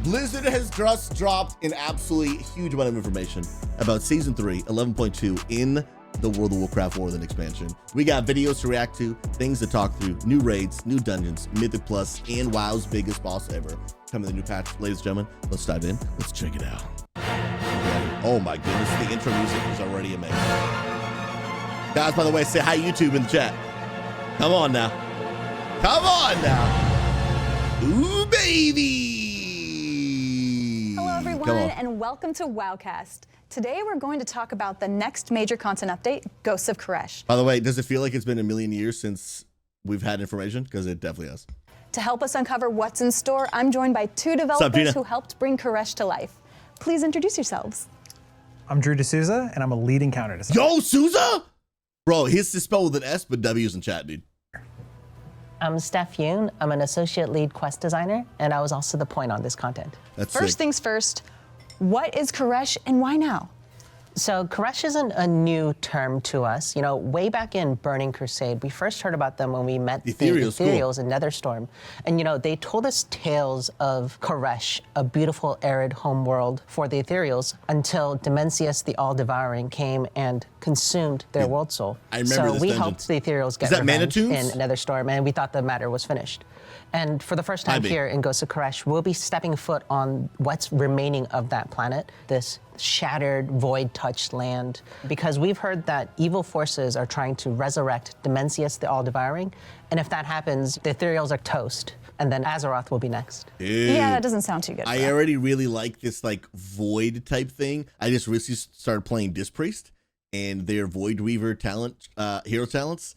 Blizzard has just dropped an absolutely huge amount of information about Season 3, 11.2 in the World of Warcraft Northern expansion. We got videos to react to, things to talk through, new raids, new dungeons, Mythic Plus, and WoW's biggest boss ever. Coming to the new patch, ladies and gentlemen. Let's dive in. Let's check it out. Oh my goodness, the intro music is already amazing. Guys, by the way, say hi YouTube in the chat. Come on now. Come on now. Ooh, baby. Hello, everyone, and welcome to WoWcast. Today, we're going to talk about the next major content update, Ghosts of Karesh. By the way, does it feel like it's been a million years since we've had information? Because it definitely has. To help us uncover what's in store, I'm joined by two developers who helped bring Karesh to life. Please introduce yourselves. I'm Drew D'Souza, and I'm a lead encounter designer. Yo, Souza! Bro, his is spelled with an S, but W's in chat, dude. I'm Steph Yoon. I'm an associate lead quest designer, and I was also the point on this content. That's First sick. things first, what is Karesh and why now? So Karesh isn't a new term to us. You know, way back in Burning Crusade, we first heard about them when we met the Ethereals in Netherstorm. And, you know, they told us tales of Karesh, a beautiful, arid homeworld for the Ethereals, until Dimensius the All-Devouring came and consumed their world soul. I remember so this we dungeon. helped the Ethereals get revenge in Netherstorm, and we thought the matter was finished. And for the first time here in Ghosts of Karesh, we'll be stepping foot on what's remaining of that planet, this shattered, void-touched land, because we've heard that evil forces are trying to resurrect Dimensius the All-Devouring, and if that happens, the Ethereals are toast, and then Azeroth will be next. Dude, yeah, that doesn't sound too good. I already really like this like void type thing. I just recently started playing Disc Priest and their Void Weaver talent, hero talents.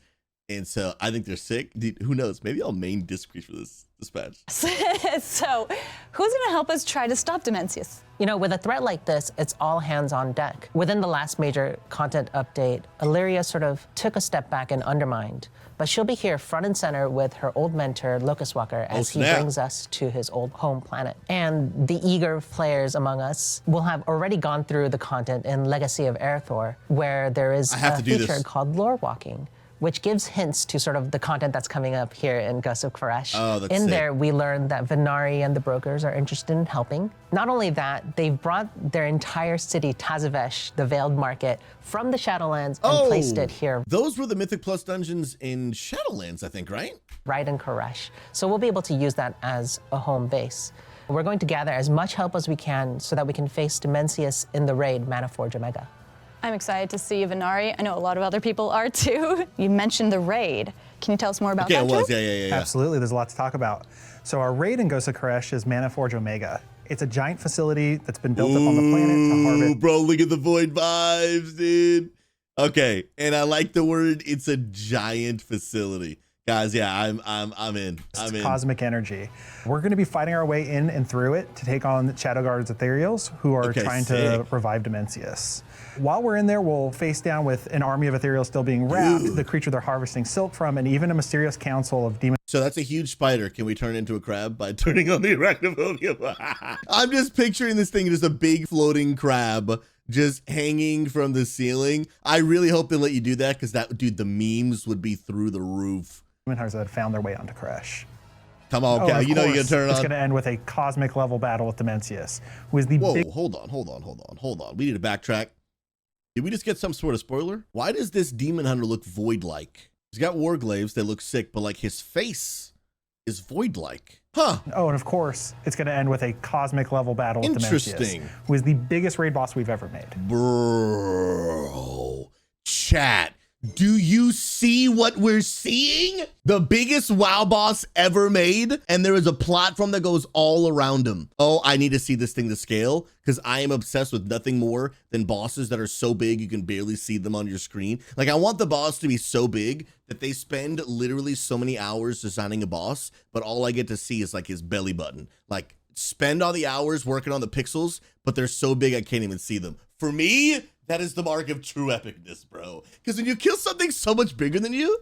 And so I think they're sick. Dude, who knows? Maybe I'll main Disc Priest for this patch. So, who's going to help us try to stop Dimensius? You know, with a threat like this, it's all hands on deck. Within the last major content update, Illyria sort of took a step back and undermined. But she'll be here front and center with her old mentor, Locust Walker, as he brings us to his old home planet. And the eager players among us will have already gone through the content in Legacy of Aerthor, where there is a feature called Lore Walking, which gives hints to sort of the content that's coming up here in Ghosts of Karesh. Oh, that's in sick. there, we learned that Venari and the brokers are interested in helping. Not only that, they've brought their entire city, Tazavesh, the Veiled Market, from the Shadowlands and placed it here. Those were the Mythic Plus dungeons in Shadowlands, I think, right? Right in Karesh. So we'll be able to use that as a home base. We're going to gather as much help as we can so that we can face Dimensius in the raid Manaforge Omega. I'm excited to see Venari. I know a lot of other people are too. You mentioned the raid. Can you tell us more about that, Drew? Yeah. Absolutely, there's a lot to talk about. So our raid in Ghosts of Karesh is Manaforge Omega. It's a giant facility that's been built up on the planet to harvest. Bro, look at the void vibes, dude. Okay, and I like the word, it's a giant facility. Guys, yeah, I'm in. I'm in. Cosmic energy. We're going to be fighting our way in and through it to take on the Shadowguard's Ethereals, who are trying to revive Dimensius. While we're in there, we'll face down with an army of Ethereals still being wrapped, the creature they're harvesting silk from, and even a mysterious council of demons. So that's a huge spider. Can we turn it into a crab by turning on the arachnophobia? I'm just picturing this thing, just a big floating crab just hanging from the ceiling. I really hope they let you do that, because that, dude, the memes would be through the roof. Demon hunters that had found their way onto Karesh. Come on, Cal, you know you're gonna turn it on. It's gonna end with a cosmic level battle with Dimensius, who is the big... Hold on. We need to backtrack. Did we just get some sort of spoiler? Why does this demon hunter look void-like? He's got warglaives that look sick, but like his face is void-like. Huh. Oh, and of course, it's gonna end with a cosmic level battle with Dimensius, who is the biggest raid boss we've ever made. Bro, chat. Do you see what we're seeing? The biggest WoW boss ever made, and there is a platform that goes all around him. Oh, I need to see this thing to scale, because I am obsessed with nothing more than bosses that are so big you can barely see them on your screen. Like, I want the boss to be so big that they spend literally so many hours designing a boss, but all I get to see is like his belly button. Like, spend all the hours working on the pixels, but they're so big I can't even see them. For me, that is the mark of true epicness, bro. Because when you kill something so much bigger than you,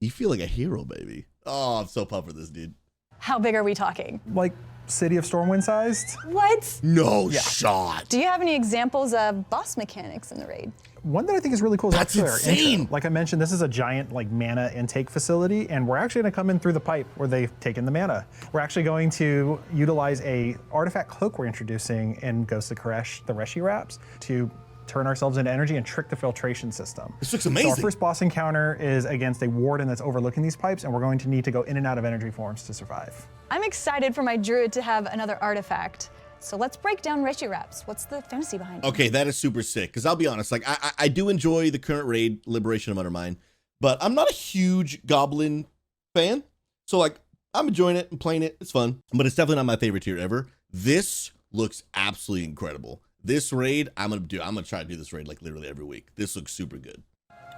you feel like a hero, baby. Oh, I'm so pumped for this, dude. How big are we talking? Like City of Stormwind sized? What? No shot. Do you have any examples of boss mechanics in the raid? One that I think is really cool is That's actually our insane. intro. Like I mentioned, this is a giant like mana intake facility, and we're actually going to come in through the pipe where they've taken the mana. We're actually going to utilize a artifact cloak we're introducing in Ghost of Karesh, the Reshi Wraps, to turn ourselves into energy and trick the filtration system. This looks amazing. So our first boss encounter is against a warden that's overlooking these pipes, and we're going to need to go in and out of energy forms to survive. I'm excited for my druid to have another artifact. So let's break down Reshi Wraps. What's the fantasy behind it? Okay, that is super sick. Because I'll be honest, like I do enjoy the current raid, Liberation of Undermine, but I'm not a huge Goblin fan. So like I'm enjoying it and playing it. It's fun, but it's definitely not my favorite tier ever. This looks absolutely incredible. This raid, I'm gonna try to do this raid like literally every week. This looks super good.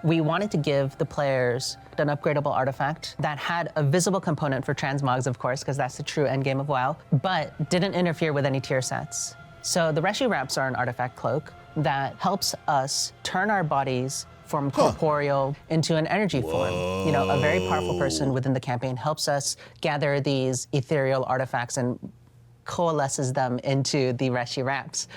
We wanted to give the players an upgradable artifact that had a visible component for transmogs, of course, because that's the true endgame of WoW, but didn't interfere with any tier sets. So the Reshi Wraps are an artifact cloak that helps us turn our bodies from corporeal into an energy form. You know, a very powerful person within the campaign helps us gather these ethereal artifacts and coalesces them into the Reshi Wraps.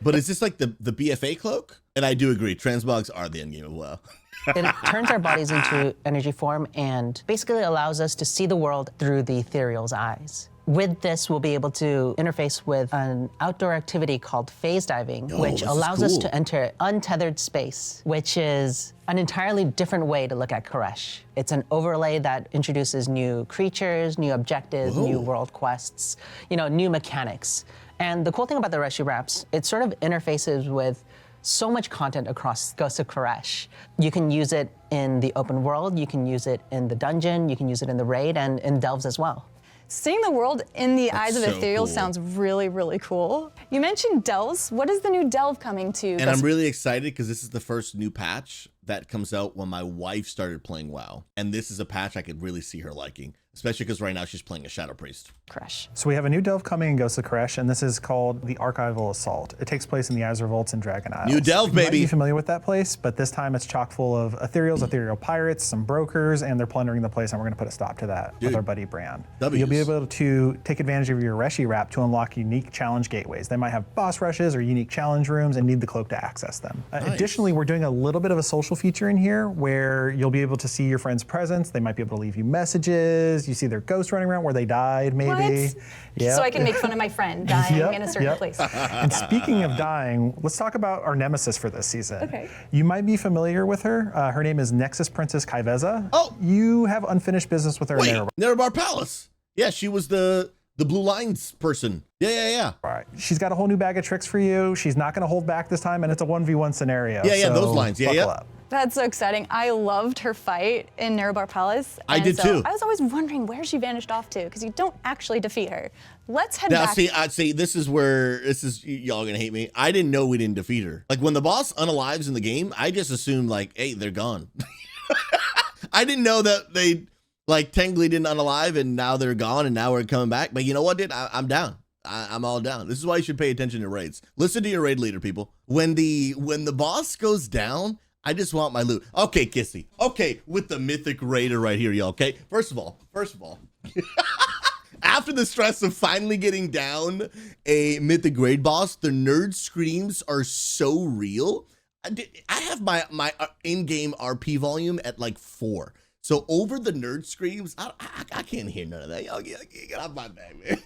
But is this like the BFA cloak? And I do agree, transmogs are the endgame of WoW. It turns our bodies into energy form and basically allows us to see the world through the ethereal's eyes. With this, we'll be able to interface with an outdoor activity called phase diving, which allows us to enter untethered space, which is an entirely different way to look at Karesh. It's an overlay that introduces new creatures, new objectives, new world quests, you know, new mechanics. And the cool thing about the Reshi Wraps, it sort of interfaces with so much content across Ghost of Karesh. You can use it in the open world, you can use it in the dungeon, you can use it in the raid, and in delves as well. Seeing the world in the eyes of so ethereal cool. sounds really, really cool. You mentioned delves. What is the new delve coming to? And I'm really excited because this is the first new patch that comes out when my wife started playing WoW. And this is a patch I could really see her liking, especially because right now she's playing a Shadow Priest. Karesh. So we have a new delve coming in Ghost of Karesh, and this is called the Archival Assault. It takes place in the Azure Vaults and Dragon Isles. New delve, You might baby. be familiar with that place, but this time it's chock full of ethereals, ethereal pirates, some brokers, and they're plundering the place, and we're going to put a stop to that with our buddy Bran. W's. You'll be able to take advantage of your Reshi Wrap to unlock unique challenge gateways. They might have boss rushes or unique challenge rooms and need the cloak to access them. Additionally, we're doing a little bit of a social feature in here where you'll be able to see your friend's presence. They might be able to leave you messages. You see their ghost running around where they died, maybe. What? Yep. So I can make fun of my friend dying in a certain place. And speaking of dying, let's talk about our nemesis for this season. Okay. You might be familiar with her. Her name is Nexus Princess Kaiveza. Oh. You have unfinished business with her in Wait, Erebor. Nerebar Palace. Yeah, she was the Blue Lines person. Yeah. All right. She's got a whole new bag of tricks for you. She's not going to hold back this time, and it's a 1v1 scenario. Yeah, so those lines. Yeah, buckle yeah. up. That's so exciting. I loved her fight in Nerebar Palace. I and did so too. I was always wondering where she vanished off to, because you don't actually defeat her. Let's head Now, back. see, this is y'all gonna hate me. I didn't know we didn't defeat her. Like when the boss unalives in the game, I just assumed like, hey, they're gone. I didn't know that they like technically didn't unalive and now they're gone and now we're coming back. But you know what, dude? I'm down. I'm all down. This is why you should pay attention to raids. Listen to your raid leader, people. When the boss goes down, I just want my loot. Okay, Kissy. Okay, with the mythic raider right here, y'all. Okay, first of all, after the stress of finally getting down a mythic raid boss, the nerd screams are so real. I have my in-game RP volume at like 4. So over the nerd screams, I can't hear none of that. Y'all get off my back, man.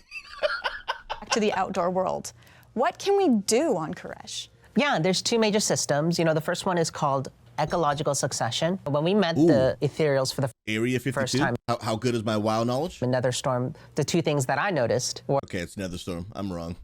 Back to the outdoor world. What can we do on Karesh? Yeah, there's 2 major systems. You know, the first one is called ecological succession. When we met the ethereals for the Area 52? first time How good is my WoW knowledge? in Netherstorm, the 2 things that I noticed were Okay, it's Netherstorm. I'm wrong.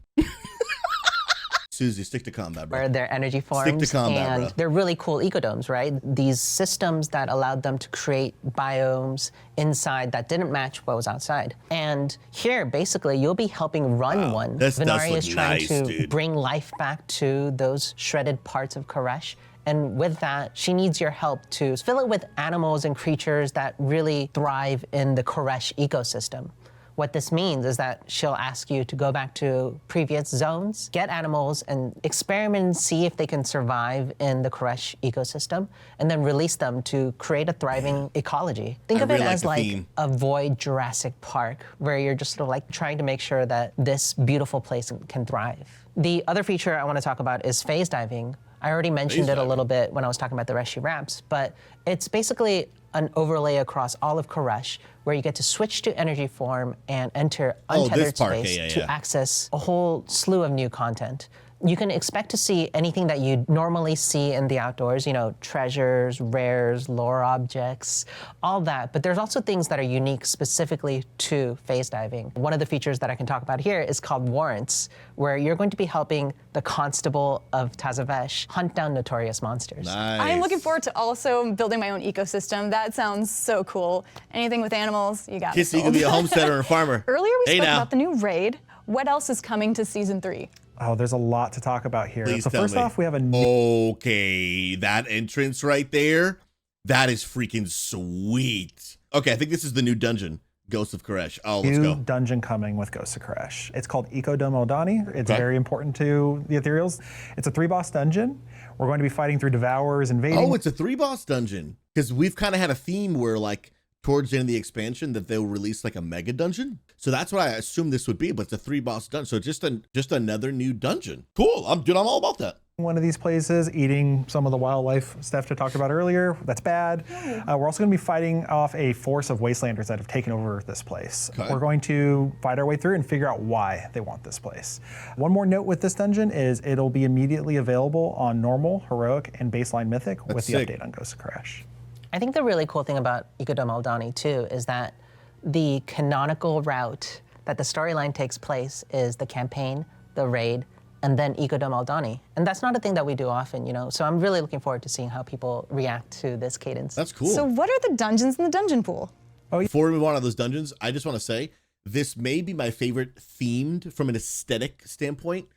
Susie, stick to combat, bro. their energy forms. Stick to combat, and bro. they're really cool ecodomes, right? These systems that allowed them to create biomes inside that didn't match what was outside. And here, basically, you'll be helping run one. This does Venari look is trying nice, to dude. bring life back to those shredded parts of Karesh. And with that, she needs your help to fill it with animals and creatures that really thrive in the Karesh ecosystem. What this means is that she'll ask you to go back to previous zones, get animals, and experiment and see if they can survive in the Karesh ecosystem, and then release them to create a thriving ecology. Think I of it really like as the like theme. avoid Jurassic Park, where you're just sort of like trying to make sure that this beautiful place can thrive. The other feature I want to talk about is phase diving. I already mentioned it a little bit when I was talking about the Reshi wraps, but it's basically an overlay across all of Karesh where you get to switch to energy form and enter untethered space to access a whole slew of new content. You can expect to see anything that you normally see in the outdoors, you know, treasures, rares, lore objects, all that. But there's also things that are unique specifically to phase diving. One of the features that I can talk about here is called warrants, where you're going to be helping the Constable of Tazavesh hunt down notorious monsters. Nice. I'm looking forward to also building my own ecosystem. That sounds so cool. Anything with animals, you got it. Kissy, you can be a homesteader and a farmer. Earlier we spoke about the new raid. What else is coming to season 3? Oh, there's a lot to talk about here. Please so tell first me. off, we have a Okay, that entrance right there, that is freaking sweet. Okay, I think this is the new dungeon, Ghost of Karesh. Oh, let's go. new dungeon coming with Ghost of Karesh. It's called Ecodome Eldani. It's very important to the Ethereals. It's a 3-boss dungeon. We're going to be fighting through Devourers, invading. Oh, it's a 3-boss dungeon. Because we've kind of had a theme where, like, towards the end of the expansion that they'll release like a mega dungeon. So that's what I assumed this would be, but it's a 3-boss dungeon. So just another new dungeon. Cool. I'm all about that. One of these places, eating some of the wildlife Steph talked about earlier. That's bad. We're also going to be fighting off a force of wastelanders that have taken over this place. Okay. We're going to fight our way through and figure out why they want this place. One more note with this dungeon is it'll be immediately available on normal, heroic, and baseline mythic with the update on Ghost of Karesh. I think the really cool thing about Ecodome Eldani too is that the canonical route that the storyline takes place is the campaign, the raid, and then Ecodome Eldani. And that's not a thing that we do often, you know? So I'm really looking forward to seeing how people react to this cadence. That's cool. So what are the dungeons in the dungeon pool? Before we move on to those dungeons, I just want to say this may be my favorite themed from an aesthetic standpoint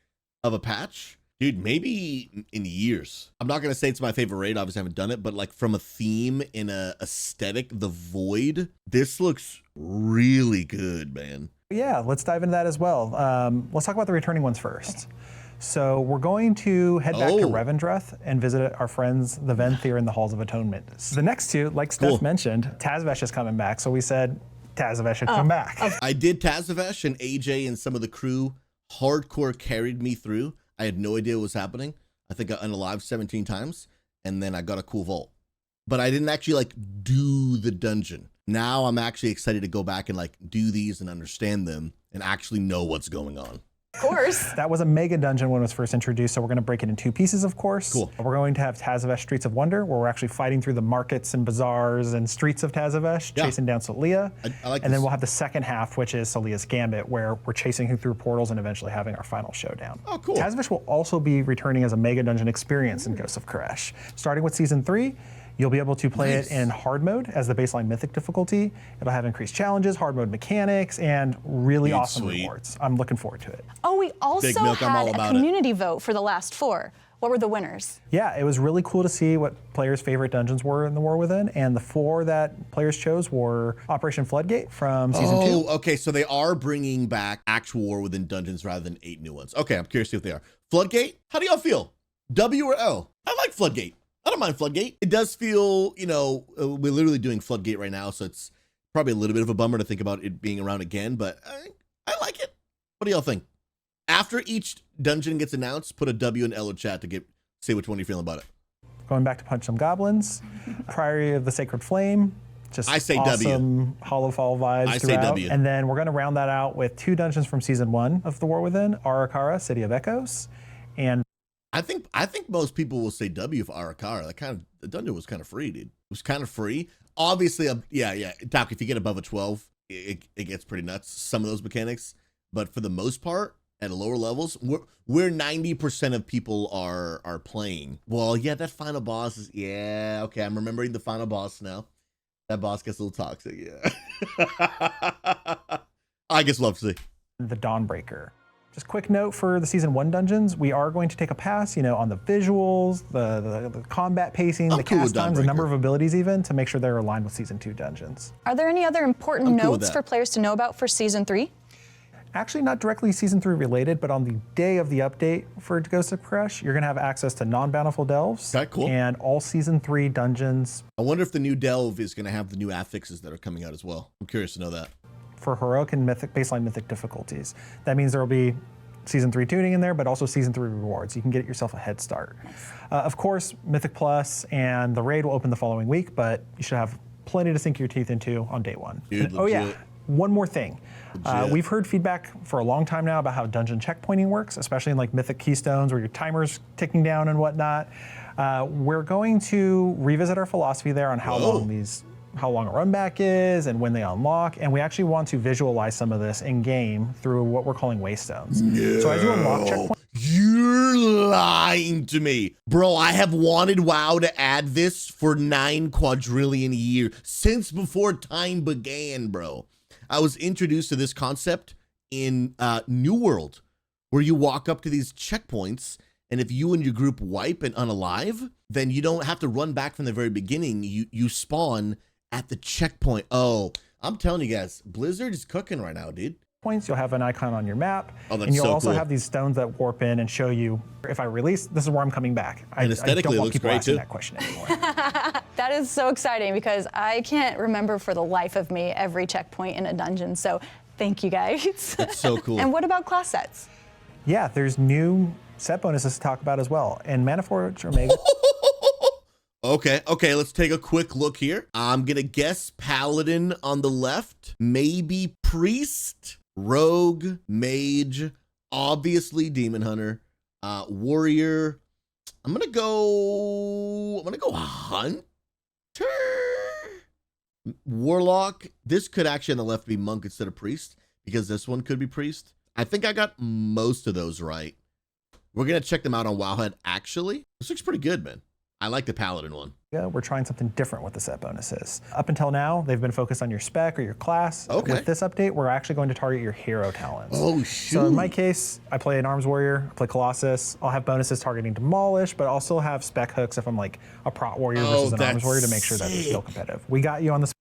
of a patch. Dude, maybe in years. I'm not going to say it's my favorite raid. Obviously, I haven't done it. But like from a theme in a aesthetic, the Void, this looks really good, man. Yeah, let's dive into that as well. Let's talk about the returning ones first. So we're going to head back to Revendreth and visit our friends, the Venthyr in the Halls of Atonement. So the next two, like Steph mentioned, Tazavesh is coming back. So we said Tazavesh should come back. I did Tazavesh, and AJ and some of the crew hardcore carried me through. I had no idea what was happening. I think I unalived 17 times, and then I got a cool vault. But I didn't actually like do the dungeon. Now I'm actually excited to go back and like do these and understand them and actually know what's going on. Of course. That was a mega dungeon when it was first introduced, so we're going to break it in 2 pieces, of course. Cool. We're going to have Tazavesh Streets of Wonder, where we're actually fighting through the markets and bazaars and streets of Tazavesh, chasing down Solia. I like and this. then we'll have the second half, which is Solia's Gambit, where we're chasing him through portals and eventually having our final showdown. Oh, cool. Tazavesh will also be returning as a mega dungeon experience in Ghost of Karesh. Starting with Season 3, you'll be able to play it in hard mode as the baseline mythic difficulty. It'll have increased challenges, hard mode mechanics, and really awesome rewards. I'm looking forward to it. Oh, we also had a community vote for the last 4. What were the winners? Yeah, it was really cool to see what players' favorite dungeons were in the War Within, and the 4 that players chose were Operation Floodgate from Season 2. Oh, okay, so they are bringing back actual War Within dungeons rather than 8 new ones. Okay, I'm curious to see what they are. Floodgate, how do y'all feel? W or L? I like Floodgate. I don't mind Floodgate. It does feel, you know, we're literally doing Floodgate right now, so it's probably a little bit of a bummer to think about it being around again, but I like it. What do y'all think? After each dungeon gets announced, put a W in Elo chat to say which one you're feeling about it. Going back to Punch Some Goblins, Priory of the Sacred Flame, just I say awesome Hollowfall vibes I throughout. say W. And then we're going to round that out with 2 dungeons from Season 1 of The War Within, Arakara, City of Echoes, and I think most people will say W for Arakara. The dungeon was kind of free, dude. It was kind of free. Obviously, yeah. Doc, if you get above a 12, it gets pretty nuts. Some of those mechanics, but for the most part, at lower levels, where 90% of people are playing. Well, yeah, that final boss is okay. I'm remembering the final boss now. That boss gets a little toxic. Yeah, I guess we'll have to see. The Dawnbreaker. Just quick note for the Season 1 dungeons, we are going to take a pass, on the visuals, the combat pacing, the cast times, the number of abilities even, to make sure they're aligned with Season 2 dungeons. Are there any other important notes for players to know about for Season 3? Actually, not directly Season 3 related, but on the day of the update for Ghost of Karesh, you're going to have access to non-bountiful delves and all Season 3 dungeons. I wonder if the new delve is going to have the new affixes that are coming out as well. I'm curious to know that. For heroic and baseline mythic difficulties. That means there will be Season 3 tuning in there, but also Season 3 rewards. You can get yourself a head start. Of course, Mythic Plus and the raid will open the following week, but you should have plenty to sink your teeth into on day one. Dude, oh yeah, one more thing. We've heard feedback for a long time now about how dungeon checkpointing works, especially in like Mythic Keystones where your timer's ticking down and whatnot. We're going to revisit our philosophy there on how long a run back is and when they unlock, and we actually want to visualize some of this in game through what we're calling waystones. No. So as you unlock checkpoints, you're lying to me. Bro, I have wanted WoW to add this for 9 quadrillion years, since before time began, bro. I was introduced to this concept in New World, where you walk up to these checkpoints, and if you and your group wipe and unalive, then you don't have to run back from the very beginning. You spawn at the checkpoint. Oh, I'm telling you guys, Blizzard is cooking right now, dude. Points, you'll have an icon on your map, Oh, that's and you'll so also cool. have these stones that warp in and show you, if I release, this is where I'm coming back. And aesthetically, I don't it want looks people great, asking too. that question anymore. That is so exciting because I can't remember for the life of me every checkpoint in a dungeon. So thank you guys. That's so cool. And what about class sets? Yeah, there's new set bonuses to talk about as well. And Maniforge Omega. Okay, let's take a quick look here. I'm gonna guess Paladin on the left, maybe Priest, Rogue, Mage, obviously Demon Hunter, Warrior. I'm gonna go Hunter, Warlock. This could actually on the left be Monk instead of Priest, because this one could be Priest. I think I got most of those right. We're gonna check them out on Wowhead. Actually, this looks pretty good, man. I like the Paladin one. Yeah, we're trying something different with the set bonuses. Up until now, they've been focused on your spec or your class. Okay. With this update, we're actually going to target your hero talents. Oh, shoot. So in my case, I play an Arms Warrior, I play Colossus. I'll have bonuses targeting Demolish, but also have spec hooks if I'm like a Prot Warrior versus an Arms Warrior to make sure that they're still competitive. We got you on the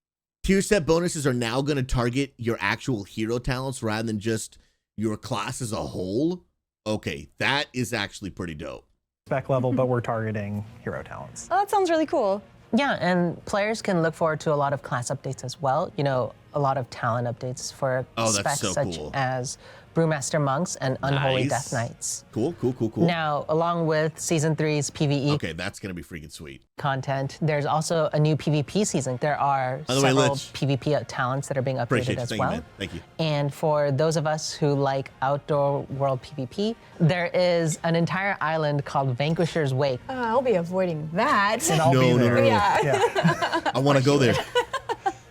Tier set bonuses are now going to target your actual hero talents rather than just your class as a whole. Okay, that is actually pretty dope. spec level, but we're targeting hero talents. Oh, that sounds really cool. Yeah, and players can look forward to a lot of class updates as well. You know, a lot of talent updates for specs so such cool. as Brewmaster Monks and Unholy Nice. Death Knights. Cool. Now, along with Season 3's PvE Okay, that's going to be freaking sweet. content, there's also a new PvP season. There are By the way, several Lich. PvP talents that are being Appreciate updated you. as Thank well. you, man. Thank you. And for those of us who like outdoor world PvP, there is an entire island called Vanquisher's Wake. I'll be avoiding that. And I'll be No, no, there. no. Yeah. I want to go there.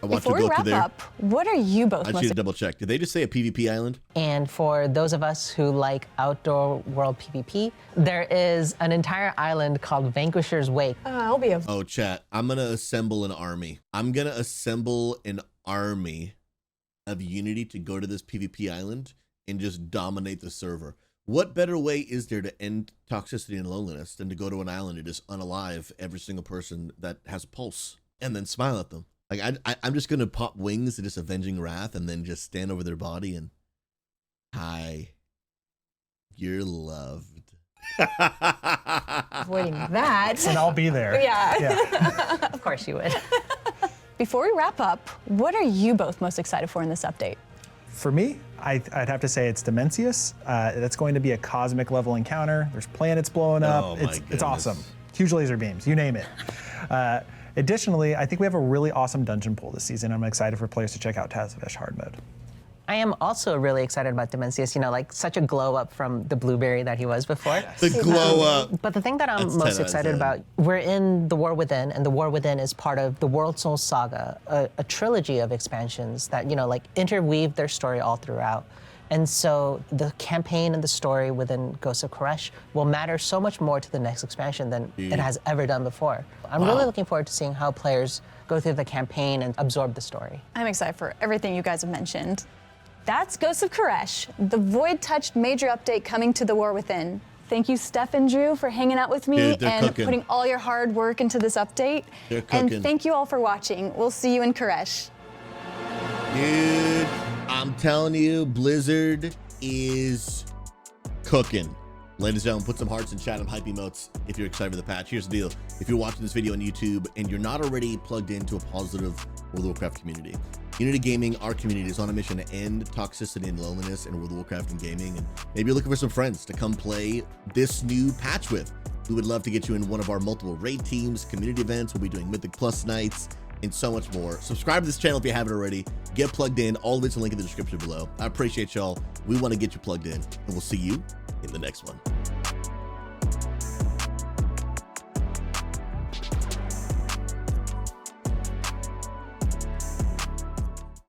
I want Before to we go to wrap there. up, what are you both I most need to double check. Did they just say a PvP island? And for those of us who like outdoor world PvP, there is an entire island called Vanquisher's Wake. I'll be Oh, chat. I'm going to assemble an army. I'm going to assemble an army of Unity to go to this PvP island and just dominate the server. What better way is there to end toxicity and loneliness than to go to an island and just unalive every single person that has a pulse and then smile at them? Like, I'm just going to pop wings and just avenging wrath and then just stand over their body and, hi, you're loved. avoiding that. And I'll be there. Yeah. Of course you would. Before we wrap up, what are you both most excited for in this update? For me, I'd have to say it's Dimensius. That's going to be a cosmic level encounter. There's planets blowing up. Oh my It's goodness. awesome. Huge laser beams, you name it. Additionally, I think we have a really awesome dungeon pool this season. I'm excited for players to check out Tazvesh hard mode. I am also really excited about Dimensius, you know, like such a glow up from the blueberry that he was before. The glow up. But the thing that I'm That's 10 out most of excited 10. about, we're in the War Within, and the War Within is part of the World Soul Saga, a trilogy of expansions that, you know, like interweave their story all throughout. And so the campaign and the story within Ghosts of Karesh will matter so much more to the next expansion than it has ever done before. I'm really looking forward to seeing how players go through the campaign and absorb the story. I'm excited for everything you guys have mentioned. That's Ghosts of Karesh, the void-touched major update coming to the War Within. Thank you, Steph and Drew, for hanging out with me Dude, they're and cooking. putting all your hard work into this update. They're cooking. And thank you all for watching. We'll see you in Karesh. Dude, I'm telling you, Blizzard is cooking. Ladies and gentlemen, put some hearts in chat and hype emotes if you're excited for the patch. Here's the deal. If you're watching this video on YouTube and you're not already plugged into a positive World of Warcraft community, Unity Gaming, our community, is on a mission to end toxicity and loneliness in World of Warcraft and gaming. And maybe you're looking for some friends to come play this new patch with. We would love to get you in one of our multiple raid teams, community events. We'll be doing Mythic Plus nights and so much more. Subscribe to this channel if you haven't already. Get plugged in. All of it's a link in the description below. I appreciate y'all. We want to get you plugged in, and we'll see you in the next one.